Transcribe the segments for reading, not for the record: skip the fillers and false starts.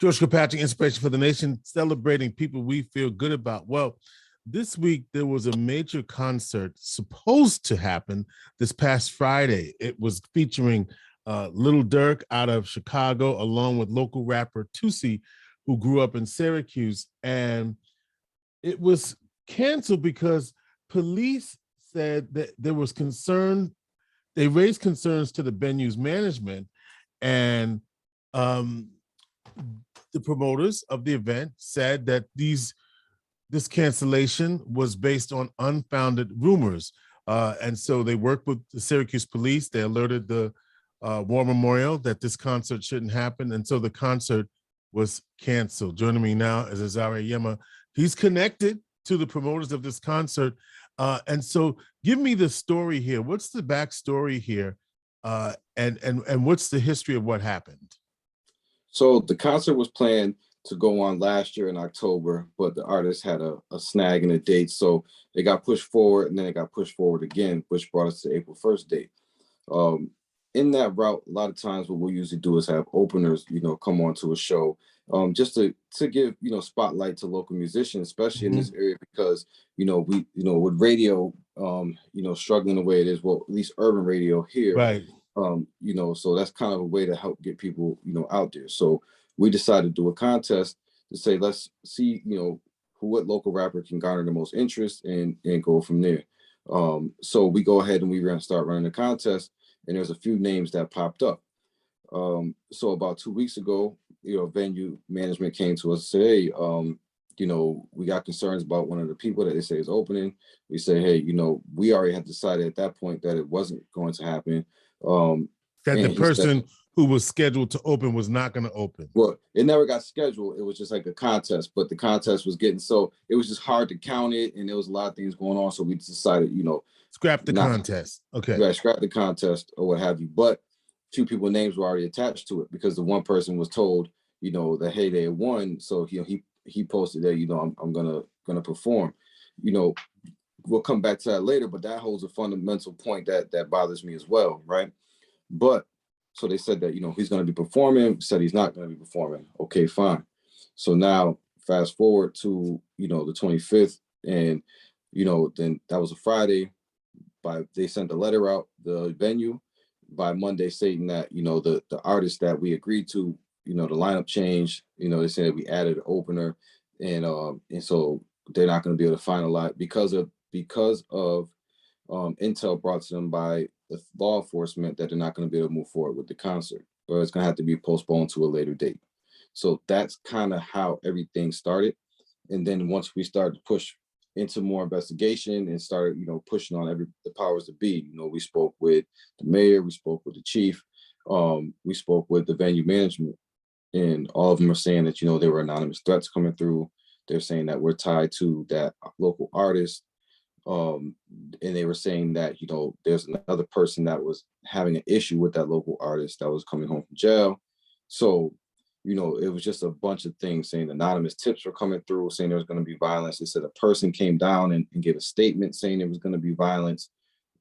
George Kilpatrick, Inspiration for the Nation, celebrating people we feel good about. Well, this week there was a major concert supposed to happen this past Friday. It was featuring Little Dirk out of Chicago, along with local rapper Cuse, who grew up in Syracuse. And it was canceled because police said that there was concern. They raised concerns to the venue's management, and the promoters of the event said that this cancellation was based on unfounded rumors. And so they worked with the Syracuse police. They alerted the War Memorial that this concert shouldn't happen. And so the concert was canceled. Joining me now is Azariah Yemma. He's connected to the promoters of this concert. And so give me the story here. What's the backstory here? And what's the history of what happened? So the concert was planned to go on last year in October, but the artist had a snag in the date. So it got pushed forward, and then it got pushed forward again, which brought us to April 1st date. In that route, a lot of times what we'll usually do is have openers, come on to a show, just to give, spotlight to local musicians, especially in this area, because, with radio, struggling the way it is, well, at least urban radio here, right. So that's kind of a way to help get people, out there. So we decided to do a contest to say, let's see, what local rapper can garner the most interest and go from there. So we go ahead and we going to start running the contest, and there's a few names that popped up. So about 2 weeks ago, venue management came to us and said, hey, we got concerns about one of the people that they say is opening. We say, hey, we already had decided at that point that it wasn't going to happen. That the person who was scheduled to open was not going to open. Well, it never got scheduled. It was just like a contest, but the contest was so it was just hard to count it, and there was a lot of things going on. So we decided, scrap the contest. Okay. Right, scrap the contest or what have you. But two people's names were already attached to it, because the one person was told, that hey, they had won. So he posted that, I'm gonna perform. We'll come back to that later, but that holds a fundamental point that bothers me as well, right? But so they said that, he's going to be performing, said he's not going to be performing. Okay, fine. So now fast forward to, the 25th, and, then that was a Friday. They sent a letter out, the venue, by Monday, stating that, the artist that we agreed to, the lineup changed. They said we added an opener, and so they're not going to be able to finalize because of intel brought to them by the law enforcement that they're not going to be able to move forward with the concert, or it's going to have to be postponed to a later date. So that's kind of how everything started. And then once we started to push into more investigation and started, pushing on the powers that be, we spoke with the mayor, we spoke with the chief, we spoke with the venue management, and all of them are saying that, there were anonymous threats coming through. They're saying that we're tied to that local artist. And they were saying that, there's another person that was having an issue with that local artist that was coming home from jail. So, it was just a bunch of things, saying anonymous tips were coming through, saying there was going to be violence. They said a person came down and gave a statement saying there was going to be violence.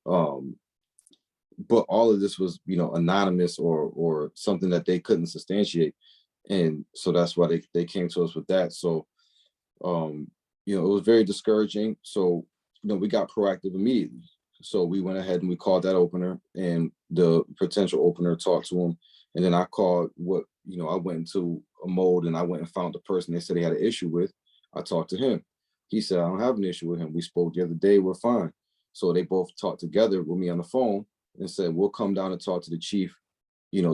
But all of this was, anonymous or something that they couldn't substantiate. And so that's why they came to us with that. So, it was very discouraging. So, we got proactive immediately. So we went ahead and we called that opener, and the potential opener talked to him. And then I called I went into a mode, and I went and found the person they said they had an issue with. I talked to him. He said, I don't have an issue with him. We spoke the other day, we're fine. So they both talked together with me on the phone and said, we'll come down and talk to the chief,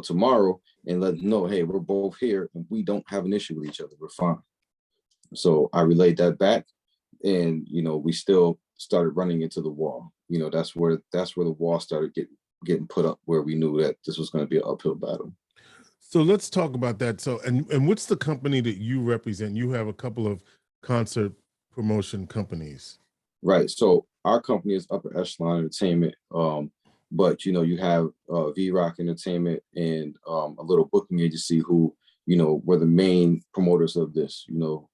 tomorrow, and let them know, hey, we're both here and we don't have an issue with each other. We're fine. So I relayed that back, and, we still started running into the wall. That's where the wall started getting put up, where we knew that this was going to be an uphill battle. So let's talk about that. So, and what's the company that you represent? You have a couple of concert promotion companies. Right. So our company is Upper Echelon Entertainment. But, you have V-Rock Entertainment and a little booking agency who, were the main promoters of this.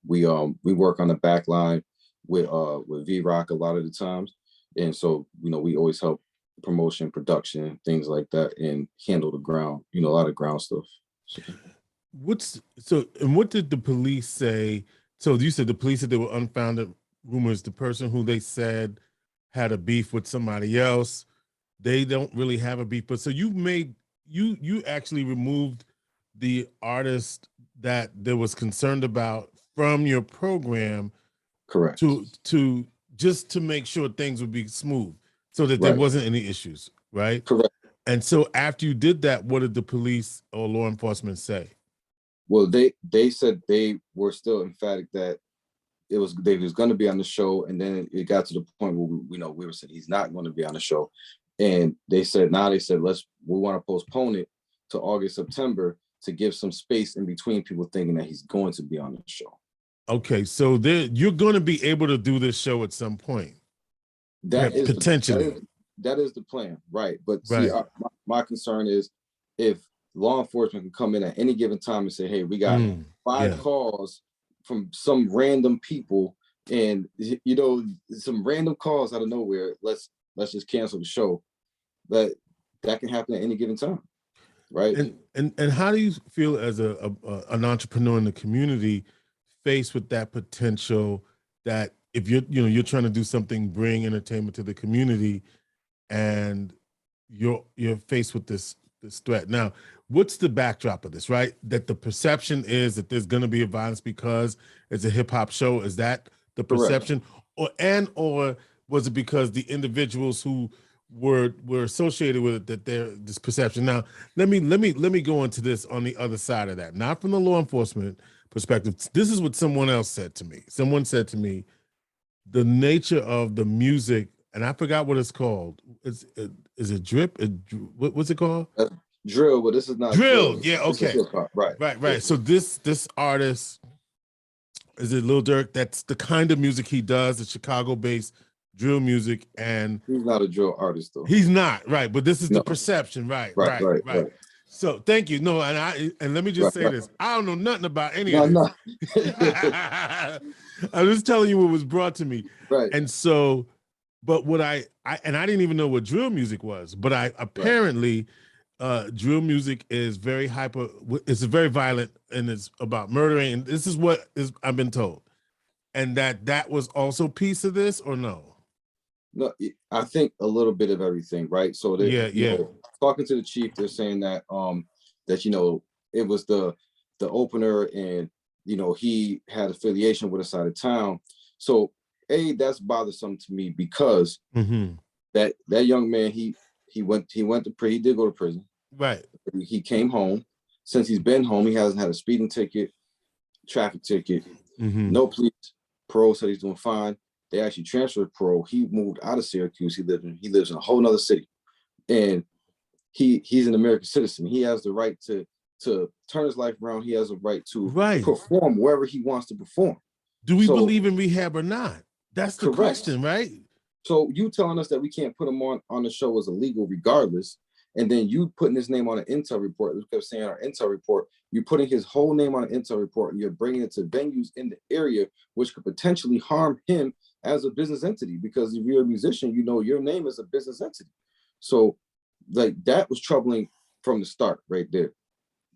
We work on the back line with V-Rock a lot of the times. And so, we always help promotion, production, things like that, and handle the ground, a lot of ground stuff. And what did the police say? So you said the police said they were unfounded rumors. The person who they said had a beef with somebody else, they don't really have a beef. But so you actually removed the artist that there was concerned about from your program Correct. to just to make sure things would be smooth, so that there Right. wasn't any issues, right? Correct. And so after you did that, what did the police or law enforcement say? Well, they said they were still emphatic that they was going to be on the show, and then it got to the point where we were saying he's not going to be on the show, and they said we want to postpone it to August, September to give some space in between people thinking that he's going to be on the show. Okay, so you're going to be able to do this show at some point. That is potentially. That is the plan, right? But right. see, my concern is if law enforcement can come in at any given time and say, "Hey, we got 5 calls from some random people, and some random calls out of nowhere. Let's just cancel the show." That can happen at any given time, right? And how do you feel as an entrepreneur in the community faced with that potential that if you're trying to do something, bring entertainment to the community, and you're faced with this threat? Now, what's the backdrop of this, right? That the perception is that there's going to be a violence because it's a hip hop show. Is that the perception? Correct. Or was it because the individuals who were associated with it, that this perception? Now, let me go into this on the other side of that, not from the law enforcement perspective. This is what someone else said to me. Someone said to me, the nature of the music, and I forgot what it's called. Is it drip? What's it called? Drill, but this is not drill. Yeah, okay. Right. Yeah. So this artist, is it Lil Durk? That's the kind of music he does, the Chicago-based drill music, and he's not a drill artist though. He's not, right? But this is the perception, right? So thank you. No, and let me just say this: I don't know nothing about any of this. No. I'm just telling you what was brought to me. Right. And so, but what I didn't even know what drill music was, but I apparently drill music is very hyper. It's very violent, and it's about murdering. And this is what I've been told, and that was also a piece of this, or no? No, I think a little bit of everything, right? So talking to the chief, they're saying that that it was the opener, and he had affiliation with a side of town. So that's bothersome to me because that young man he did go to prison. Right. He came home. Since he's been home, he hasn't had a speeding ticket, traffic ticket, no police. Parole said he's doing fine. They actually transferred parole. He moved out of Syracuse. He lives in a whole nother city, and he's an American citizen. He has the right to turn his life around. He has a right to perform wherever he wants to perform. Do we believe in rehab or not? That's the question, right? So you telling us that we can't put him on the show is illegal regardless, and then you putting his name on an intel report. We kept saying our intel report. You're putting his whole name on an intel report, and you're bringing it to venues in the area, which could potentially harm him as a business entity, because if you're a musician, your name is a business entity. So that was troubling from the start right there,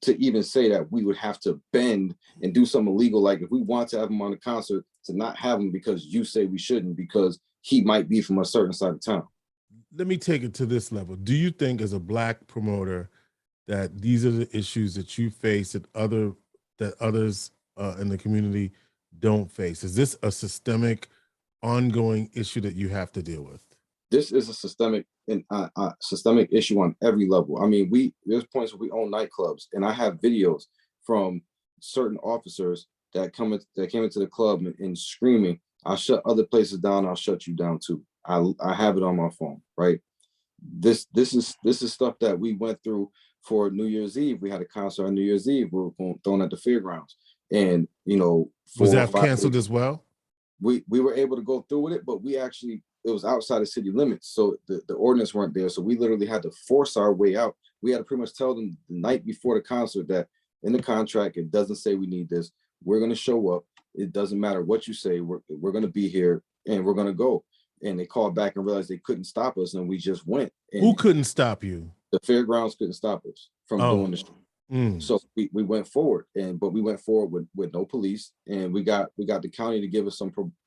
to even say that we would have to bend and do something illegal. Like if we want to have him on the concert, to not have him because you say we shouldn't, because he might be from a certain side of town. Let me take it to this level. Do you think as a Black promoter that these are the issues that you face that others in the community don't face? Is this a systemic, ongoing issue that you have to deal with? This is a systemic issue on every level. I mean, there's points where we own nightclubs, and I have videos from certain officers that came into the club and screaming, "I'll shut other places down. I'll shut you down too." I have it on my phone, right? This is stuff that we went through for New Year's Eve. We had a concert on New Year's Eve. We were thrown at the fairgrounds, and was that canceled as well? We were able to go through with it, but it was outside of city limits, so the ordinance weren't there. So we literally had to force our way out. We had to pretty much tell them the night before the concert that in the contract it doesn't say we need this. We're going to show up. It doesn't matter what you say. We're going to be here, and we're going to go. And they called back and realized they couldn't stop us, and we just went. And who couldn't stop you? The fairgrounds couldn't stop us from doing the show. Mm. So we went forward, but we went forward with no police, and we got the county to give us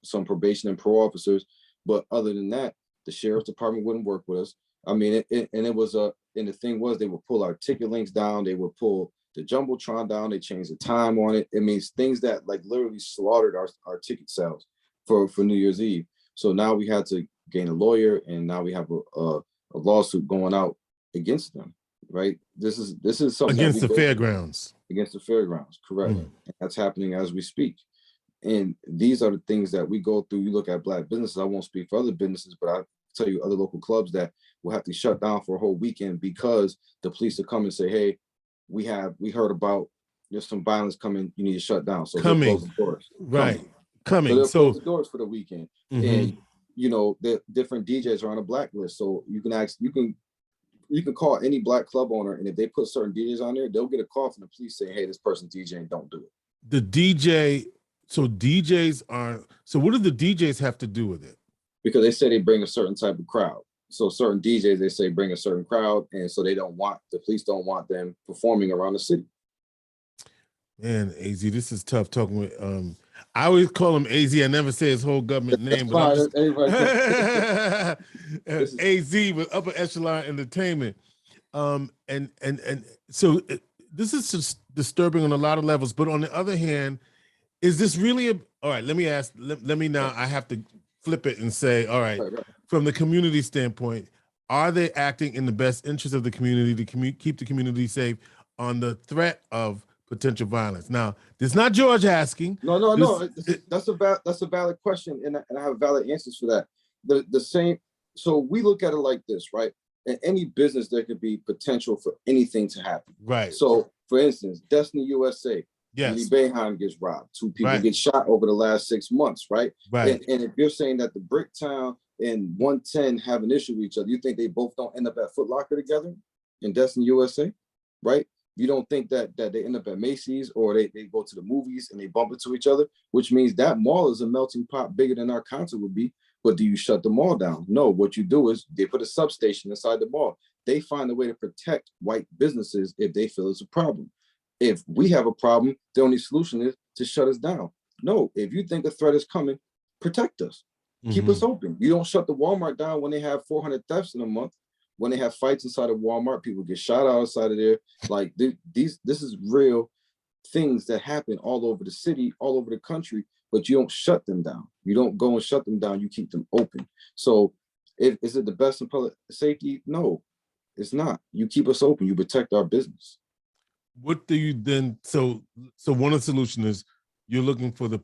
some probation and parole officers. But other than that, the sheriff's department wouldn't work with us. I mean, and the thing was, they would pull our ticket links down, they would pull the jumbotron down, they changed the time on it. It means things that like literally slaughtered our ticket sales for New Year's Eve. So now we had to gain a lawyer, and now we have a lawsuit going out against them. Right. This is something that Against we the go through fairgrounds. against the fairgrounds. Correct. Mm. And that's happening as we speak. And these are the things that we go through. You look at Black businesses. I won't speak for other businesses, but I tell you other local clubs that will have to shut down for a whole weekend because the police will come and say, "Hey, we heard about there's some violence coming. You need to shut down." So they'll close the doors. Right. So Coming. they'll So close the doors for the weekend. Mhm. And the different DJs are on a blacklist. So you can call any Black club owner, and if they put certain DJs on there, they'll get a call from the police saying, "Hey, this person's DJing, don't do it." the DJ, so DJs are, so what do the DJs have to do with it? Because they say they bring a certain type of crowd. So certain DJs, they say bring a certain crowd, and so the police don't want them performing around the city. Man, AZ, this is tough talking with I always call him AZ. I never say his whole government name, but I'm just AZ with Upper Echelon Entertainment. And so this is just disturbing on a lot of levels. But on the other hand, is this really all right? Let me ask. Let me now. I have to flip it and say, all right, from the community standpoint, are they acting in the best interest of the community to keep the community safe on the threat of potential violence? Now, this is not George asking. No. That's a valid question, and I have valid answers for that. The same. So we look at it like this, right? In any business, there could be potential for anything to happen. Right. So, for instance, Destiny USA, yes, Billy Bayheim gets robbed. 2 people get shot over the last 6 months, right? Right. And if you're saying that the Bricktown and 110 have an issue with each other, you think they both don't end up at Foot Locker together in Destiny USA, right? You don't think that they end up at Macy's, or they go to the movies and they bump into each other, which means that mall is a melting pot bigger than our concert would be. But do you shut the mall down? No, what you do is they put a substation inside the mall. They find a way to protect white businesses if they feel it's a problem. If we have a problem, the only solution is to shut us down. No, if you think a threat is coming, protect us. Keep us open. You don't shut the Walmart down when they have 400 thefts in a month. When they have fights inside of Walmart, people get shot outside of there. Like this is real things that happen all over the city, all over the country, but you don't shut them down. You don't go and shut them down. You keep them open. So is it the best in public safety? No, it's not. You keep us open. You protect our business. What do you then, so one of the solutions is you're looking for the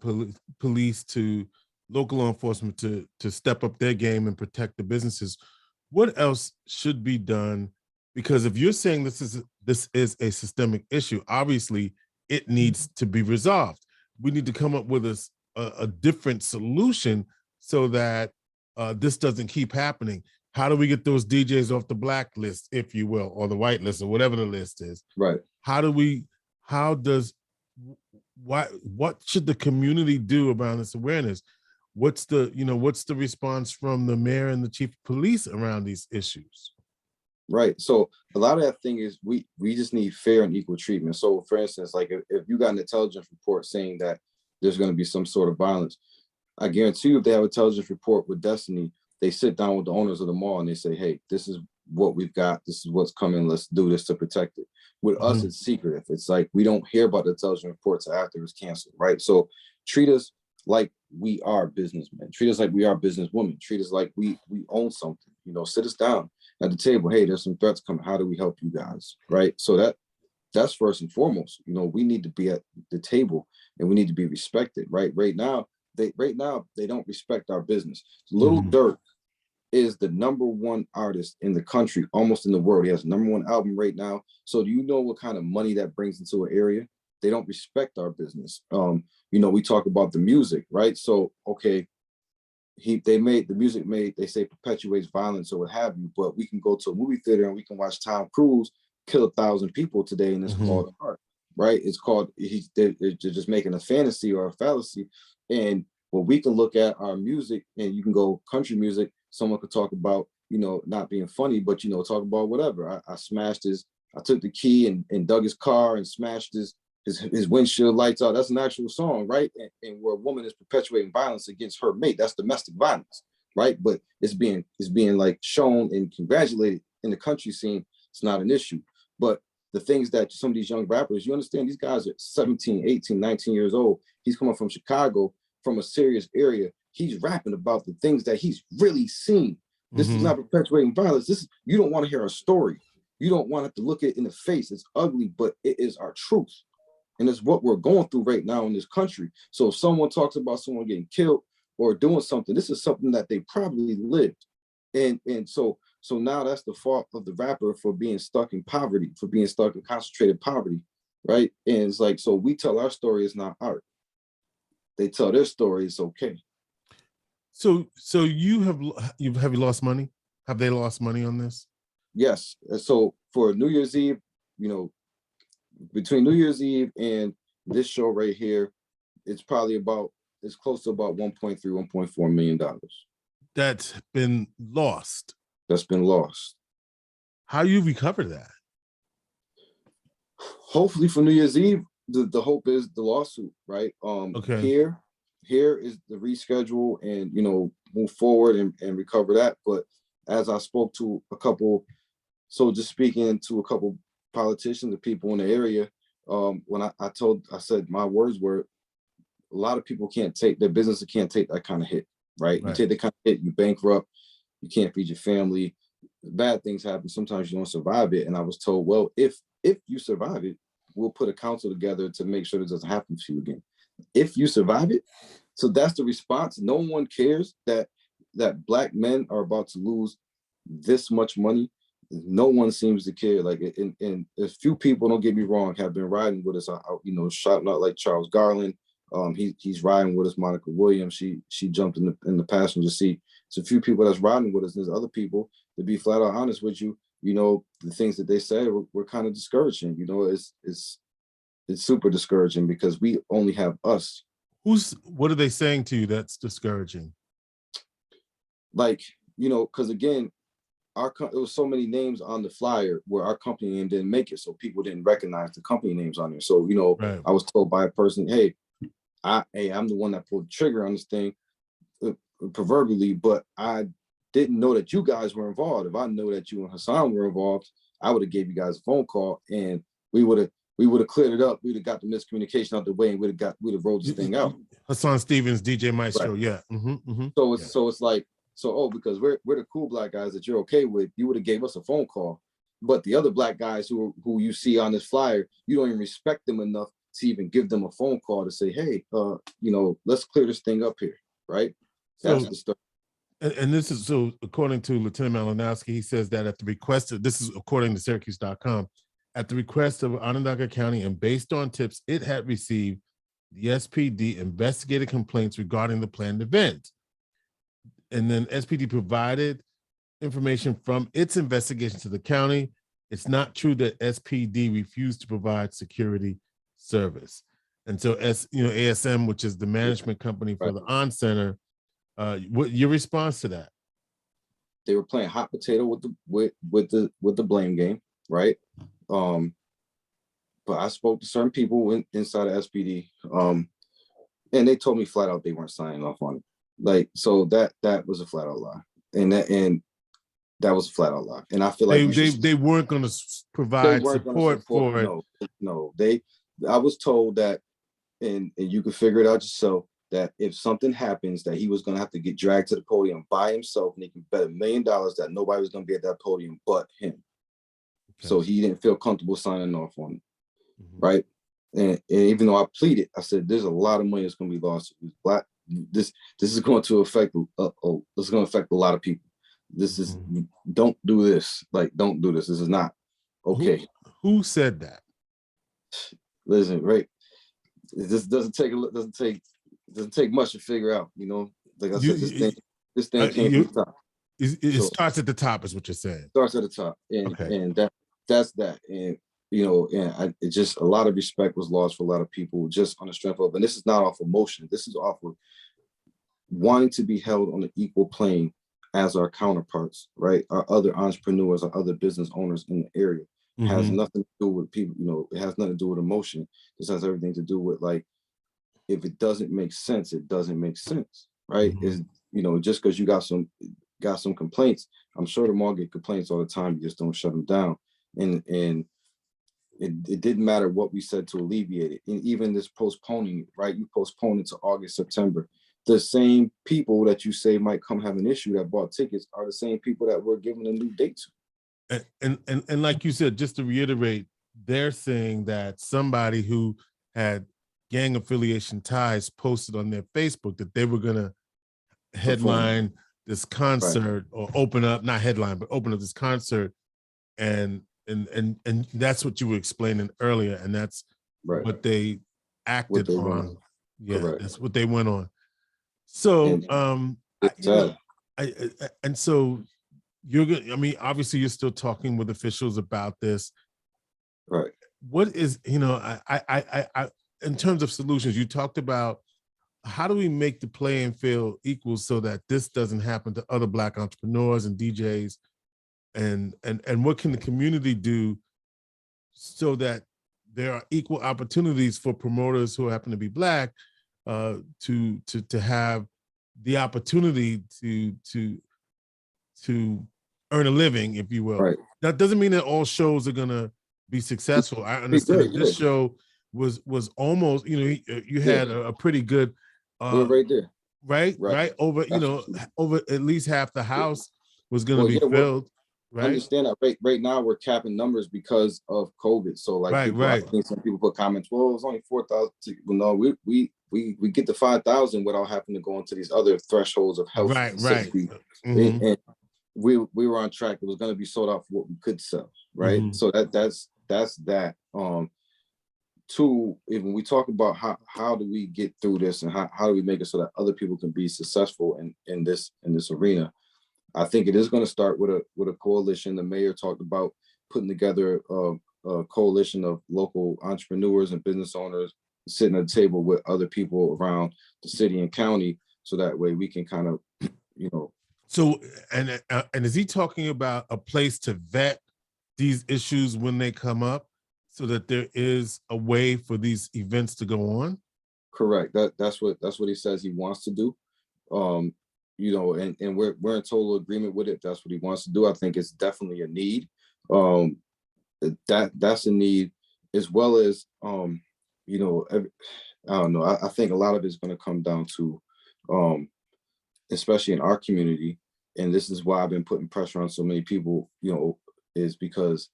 police to, local law enforcement to step up their game and protect the businesses. What else should be done? Because if you're saying this is a systemic issue, obviously it needs to be resolved. We need to come up with a different solution so that this doesn't keep happening. How do we get those DJs off the blacklist, if you will, or the white list, or whatever the list is? Right. What should the community do about this awareness? What's the response from the mayor and the chief of police around these issues? Right. So a lot of that thing is we just need fair and equal treatment. So for instance, like if you got an intelligence report saying that there's going to be some sort of violence, I guarantee you if they have an intelligence report with Destiny, they sit down with the owners of the mall and they say, "Hey, this is what we've got. This is what's coming. Let's do this to protect it." With us, it's secretive. It's like we don't hear about the intelligence reports after it's canceled, right? So treat us like we are businessmen. Treat us like we are businesswomen. Treat us like we own something. Sit us down at the table. Hey, there's some threats coming. How do we help you guys? Right. So that's first and foremost. We need to be at the table and we need to be respected. Right. Right now they don't respect our business. Lil Durk is the #1 artist in the country, almost in the world. He has #1 album right now. So do you know what kind of money that brings into an area? They don't respect our business. We talk about the music, right? So, okay, the music they say perpetuates violence or what have you, but we can go to a movie theater and we can watch Tom Cruise kill 1,000 people today, and it's called art, right? It's called, they're just making a fantasy or a fallacy. And when we can look at our music, and you can go country music, someone could talk about, not being funny, but, talk about whatever. I smashed I took the key and dug his car and smashed his windshield lights out. That's an actual song, right? And where a woman is perpetuating violence against her mate, that's domestic violence, right? But it's being like shown and congratulated in the country scene. It's not an issue. But the things that some of these young rappers, you understand, these guys are 17, 18, 19 years old. He's coming from Chicago, from a serious area. He's rapping about the things that he's really seen. This is not perpetuating violence. This is, you don't want to hear a story. You don't want to have to look it in the face. It's ugly, but it is our truth. And it's what we're going through right now in this country. So if someone talks about someone getting killed or doing something, this is something that they probably lived. And so now that's the fault of the rapper for being stuck in poverty, for being stuck in concentrated poverty, right? And it's like, so we tell our story, it's not art. They tell their story, it's okay. So have you lost money? Have they lost money on this? Yes. So for New Year's Eve, you know, between New Year's Eve and this show right here, it's close to about 1.3, $1.4 million. That's been lost. That's been lost. How you recover that? Hopefully for New Year's Eve, the hope is the lawsuit, right? Okay. Here is the reschedule and, you know, move forward and recover that. But as I spoke to a couple, so just speaking to a couple politicians, the people in the area, when I said my words were, a lot of people can't take their business, can't take that kind of hit, right? You take that kind of hit, you bankrupt, you can't feed your family, bad things happen. Sometimes you don't survive it. And I was told, well, if you survive it, we'll put a council together to make sure this doesn't happen to you again. If you survive it. So that's the response. No one cares that Black men are about to lose this much money. No one seems to care. Like, and a few people, don't get me wrong, have been riding with us. You know, shouting out like Charles Garland. He's riding with us. Monica Williams. She jumped in the passenger seat. It's a few people that's riding with us. And there's other people, to be flat out honest with you. You know, the things that they say were kind of discouraging. You know, it's super discouraging because we only have us. What are they saying to you that's discouraging? Like, you know, because again, there was so many names on the flyer where our company name didn't make it, so people didn't recognize the company names on there. So, you know, I was told by a person, hey, I'm the one that pulled the trigger on this thing, proverbially, but I didn't know that you guys were involved. If I know that you and Hassan were involved, I would have gave you guys a phone call and we would have cleared it up. We'd have got the miscommunication out the way and we'd have rolled this thing out. Hassan Stevens, DJ Maestro, right. Yeah. So it's like, because we're the cool Black guys that you're okay with, you would have gave us a phone call. But the other Black guys who you see on this flyer, you don't even respect them enough to even give them a phone call to say, hey, you know, let's clear this thing up here, right? That's the stuff. And this is, so according to Lieutenant Malinowski, he says that at the request of, this is according to Syracuse.com, at the request of Onondaga County and based on tips it had received, the SPD investigated complaints regarding the planned event. And then SPD provided information from its investigation to the county. It's not true that SPD refused to provide security service. And so, ASM, which is the management company for the On Center, what your response to that? They were playing hot potato with the blame game, right? But I spoke to certain people inside of SPD, and they told me flat out they weren't signing off on it. Like, so that was a flat out lie, and that was a flat out lie. And I feel like they weren't going to provide support for it. No, I was told that, and you can figure it out yourself, that if something happens, that he was going to have to get dragged to the podium by himself, and he can bet $1 million that nobody was going to be at that podium but him. Okay. So he didn't feel comfortable signing off on it, right? And even though I pleaded, I said, "There's a lot of money that's going to be lost. This is going to affect. This is going to affect a lot of people. This is don't do this. Like, don't do this. This is not okay." Who said that? Listen, right? This doesn't take much to figure out. You know, like I said, this thing came from the top. It starts at the top, is what you're saying. Starts at the top, and that's that. And you know, and it just, a lot of respect was lost for a lot of people just on the strength of, and this is not off emotion. This is off of wanting to be held on an equal plane as our counterparts, right? Our other entrepreneurs, our other business owners in the area. Has Mm-hmm. nothing to do with people, it has nothing to do with emotion. This has everything to do with, like, if it doesn't make sense, it doesn't make sense, right? Mm-hmm. Is just because you got some complaints, I'm sure the mall get complaints all the time. You just don't shut them down. And it didn't matter what we said to alleviate it. And even this postponing, right? You postpone it to August, September. The same people that you say might come have an issue that bought tickets are the same people that we're giving a new date to. And like you said, just to reiterate, they're saying that somebody who had gang affiliation ties posted on their Facebook that they were gonna Perform. headline this Right. concert or open up, not headline, but open up this concert, and that's what you were explaining earlier, and that's Right. what they What acted they want. on. Yeah, Correct. that's what they went on. So, And you know, and so you're gonna. I mean, obviously, you're still talking with officials about this. right. What is, in terms of solutions, you talked about how do we make the playing field equal so that this doesn't happen to other Black entrepreneurs and DJs, and what can the community do so that there are equal opportunities for promoters who happen to be Black to have the opportunity to earn a living, if you will. Right. That doesn't mean that all shows are gonna be successful. I Be understand great. that Yeah. this show was almost, you Yeah. had a pretty good We're right there. right over, over at least half the house was gonna Well, be yeah, we're filled, right? understand that right now we're capping numbers because of COVID. So, like, people, I Right. think some people put comments, well, it's only 4,000. Well, no, we get to 5,000 without having to go into these other thresholds of health and Right. safety. Mm-hmm. And we were on track. It was going to be sold out for what we could sell, right? Mm-hmm. So that's that. Two, when we talk about how do we get through this, and how do we make it so that other people can be successful in this arena, I think it is going to start with a coalition. The mayor talked about putting together a coalition of local entrepreneurs and business owners sitting at a table with other people around the city and county, so that way we can kind of, So, and is he talking about a place to vet these issues when they come up, so that there is a way for these events to go on? correct. That's what he says he wants to do. And we're in total agreement with it. That's what he wants to do. I think it's definitely a need. That's a need, as well as I don't know. I think a lot of it's going to come down to, especially in our community, and this is why I've been putting pressure on so many people, is because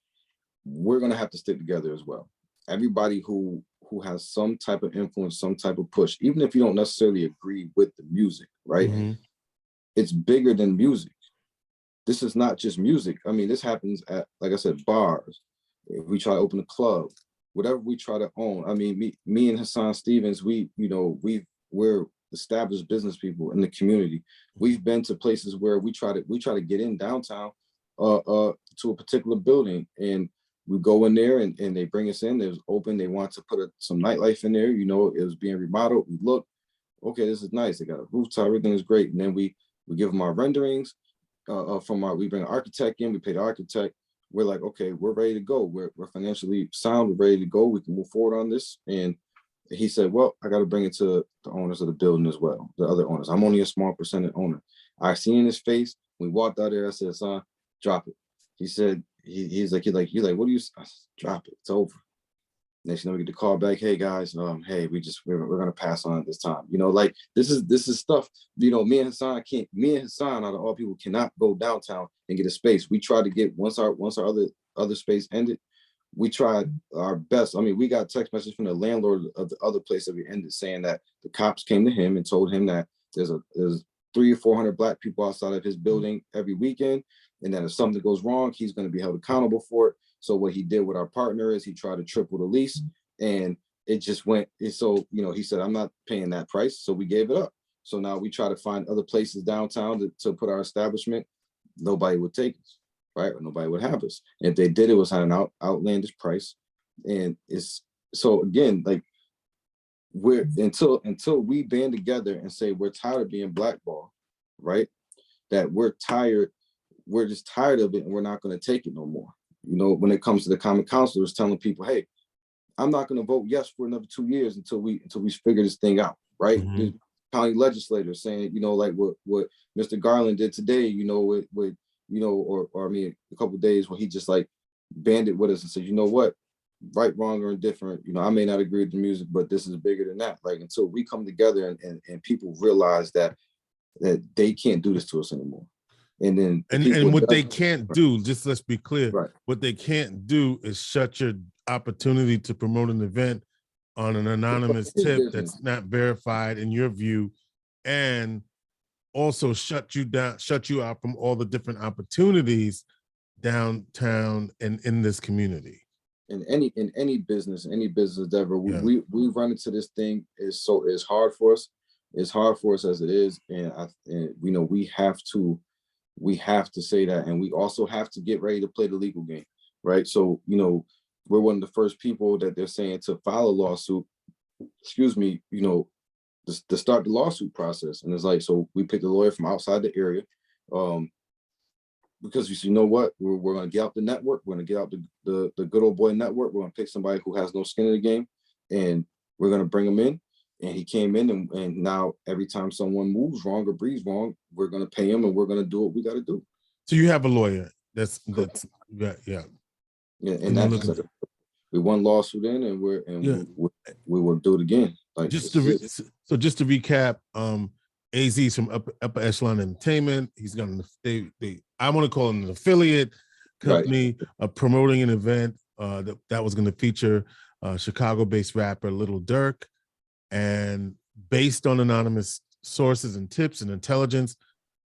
we're going to have to stick together as well. Everybody who has some type of influence, some type of push, even if you don't necessarily agree with the music, right? Mm-hmm. It's bigger than music. This is not just music. I mean, this happens at, like I said, bars. If we try to open a club, whatever we try to own. I mean, me and Hassan Stevens, we're established business people in the community. We've been to places where we try to get in downtown to a particular building, and we go in there, and they bring us in. It was open. They want to put some nightlife in there. It was being remodeled. We look, okay, this is nice. They got a rooftop. Everything is great. And then we give them our renderings we bring an architect in. We pay the architect. We're like, okay, we're ready to go. We're financially sound. We're ready to go. We can move forward on this. And he said, well, I got to bring it to the owners of the building as well, the other owners. I'm only a small percentage owner. I seen in his face. We walked out there. I said, son, drop it. He said, he's like, what do you? I said, drop it. It's over. Next thing we get the call back, hey guys, hey, we're gonna pass on at this time. Like, this is stuff. Me and Hassan out of all people cannot go downtown and get a space. We tried to get once our other space ended. We tried our best. I mean, we got text message from the landlord of the other place that we ended saying that the cops came to him and told him that there's 300 or 400 Black people outside of his building every weekend, and that if something goes wrong, he's going to be held accountable for it. So what he did with our partner is he tried to triple the lease, and it just went. So he said, I'm not paying that price, so we gave it up. So now we try to find other places downtown to put our establishment. Nobody would take us, right? Or nobody would have us. And if they did, it was at an outlandish price. And it's so, again, like, we're until we band together and say we're tired of being blackballed, right? That we're tired. We're just tired of it, and we're not going to take it no more. you know, when it comes to the common council, is telling people, hey, I'm not going to vote yes for another 2 years until we figure this thing out, right? Mhm. The county legislator saying, you know, like what Mr. Garland did today, you know, with you know, or I mean, a couple of days when he just like banded with us and said, you know what, right, wrong, or indifferent, you know, I may not agree with the music, but this is bigger than that. Like until we come together and people realize that they can't do this to us anymore. And then And what they can't do, just let's be clear, right. what they can't do is shut your opportunity to promote an event on an anonymous tip that's not verified in your view, and also shut you down, shut you out from all the different opportunities downtown and in this community. In any business endeavor, Yeah. we run into this thing. It's hard for us. It's hard for us as it is, and you know, we have to say that, and we also have to get ready to play the legal game, right? So, you know, we're one of the first people that they're saying to file a lawsuit, excuse me, you know, to start the lawsuit process. And it's like, so we picked a lawyer from outside the area, because you know what, we're going to get out the network, we're going to get out the good old boy network, we're going to pick somebody who has no skin in the game, and we're going to bring him in. And he came in, and now every time someone moves wrong or breathes wrong, we're going to pay him, and we're going to do what we got to do. So you have a lawyer. That's yeah. And that's we won lawsuit in, and we will do it again. Like just to recap, AZ's from upper Echelon Entertainment. He's gonna I want to call him an affiliate company, promoting an event that was going to feature Chicago-based rapper Little Durk. And based on anonymous sources and tips and intelligence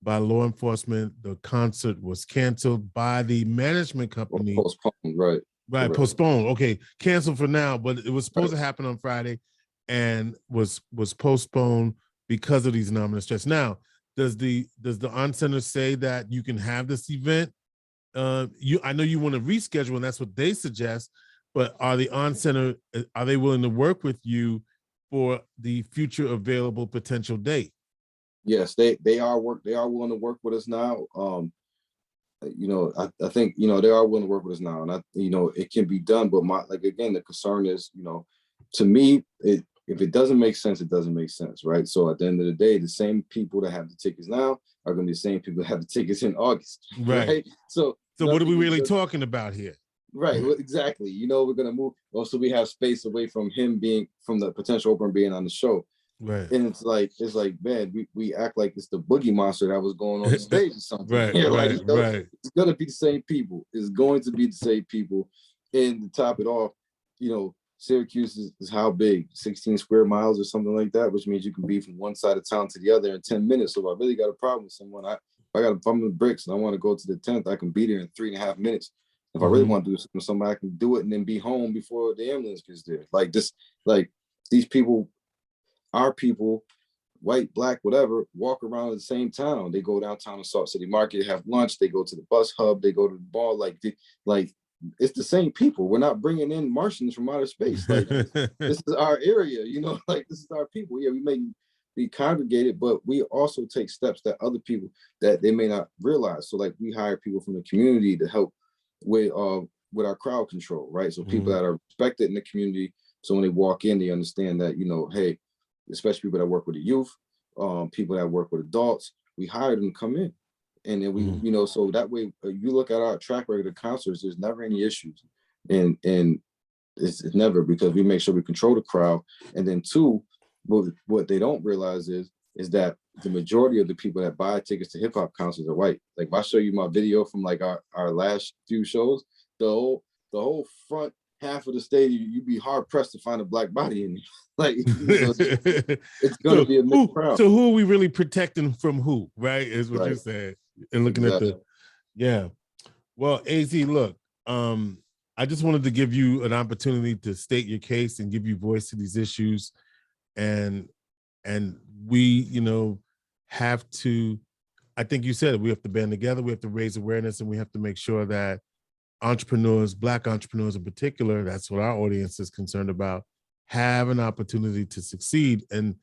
by law enforcement, the concert was canceled by the management company. Postponed, right. Right, postponed. Okay, canceled for now, but it was supposed to happen on Friday and was postponed because of these anonymous threats. Now, does the on center say that you can have this event? I know you want to reschedule, and that's what they suggest, but are the on center, are they willing to work with you for the future available potential date? Yes, they are willing to work with us now. You know, I think, you know, they are willing to work with us now, and you know, it can be done. But again, the concern is, you know, to me, if it doesn't make sense, it doesn't make sense, right? So at the end of the day, the same people that have the tickets now are going to be the same people that have the tickets in August, right? So what are we really talking about here? Right, exactly. You know, we're going to move. Also, we have space away from him from the potential opener being on the show. Right. And it's like, man, we act like it's the boogie monster that was going on the stage or something. Right, like, you know, right. It's going to be the same people. It's going to be the same people. And to top it off, you know, Syracuse is how big? 16 square miles or something like that, which means you can be from one side of town to the other in 10 minutes. So if I really got a problem with someone, if I got a problem with bricks and I want to go to the 10th, I can be there in 3.5 minutes. If I really want to do something with somebody, I can do it and then be home before the ambulance gets there. Like this, like these people, our people, white, black, whatever, walk around the same town. They go downtown to Salt City Market, have lunch. They go to the bus hub. They go to the bar. Like it's the same people. We're not bringing in Martians from outer space. Like this is our area, you know. Like this is our people. Yeah, we may be congregated, but we also take steps that other people that they may not realize. So like we hire people from the community to help with our crowd control, right? So people that are respected in the community. So when they walk in, they understand that, you know, hey, especially people that work with the youth, people that work with adults, we hire them to come in. And then we, you know, so that way you look at our track record of concerts, there's never any issues. And it's never, because we make sure we control the crowd. And then two, what they don't realize is that the majority of the people that buy tickets to hip hop concerts are white. Like if I show you my video from like our last few shows, the whole front half of the stadium, you'd be hard pressed to find a black body in there. Like it's gonna be a mixed crowd. So who are we really protecting from who, right? Is what you said. And looking at well, AZ, look, I just wanted to give you an opportunity to state your case and give you voice to these issues. And we, you know, have to, I think you said it, we have to band together, we have to raise awareness, and we have to make sure that entrepreneurs, Black entrepreneurs in particular, that's what our audience is concerned about, have an opportunity to succeed and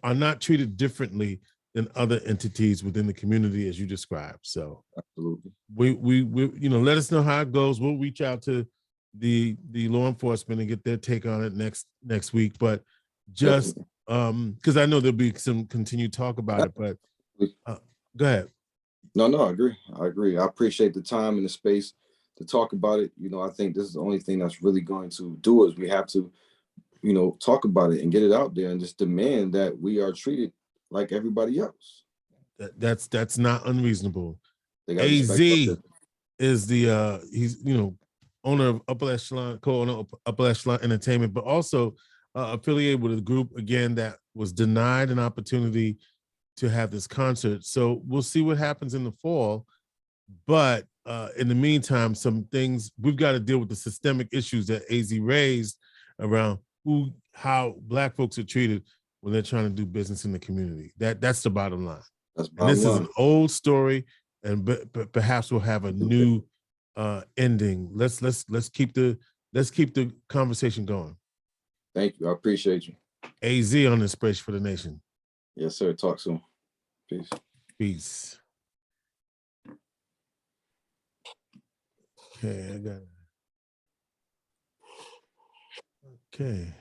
are not treated differently than other entities within the community, as you described. So Absolutely. we let us know how it goes. We'll reach out to the law enforcement and get their take on it next week. But just because I know there'll be some continued talk about it, but go ahead. No, I agree. I appreciate the time and the space to talk about it. I think this is the only thing that's really going to do is we have to, talk about it and get it out there and just demand that we are treated like everybody else. That's not unreasonable. They got to AZ respect us. is the he's owner of co-owner of Upper Echelon Entertainment, but also affiliated with a group again that was denied an opportunity to have this concert. So we'll see what happens in the fall. But in the meantime, some things we've got to deal with the systemic issues that AZ raised around how Black folks are treated when they're trying to do business in the community. That's the bottom line. That's And this bottom is an old story, and but perhaps we'll have a new ending. Let's keep the conversation going. Thank you. I appreciate you. AZ on this Brace for the Nation. Yes, sir. Talk soon. Peace. Peace. Okay, I got it. Okay.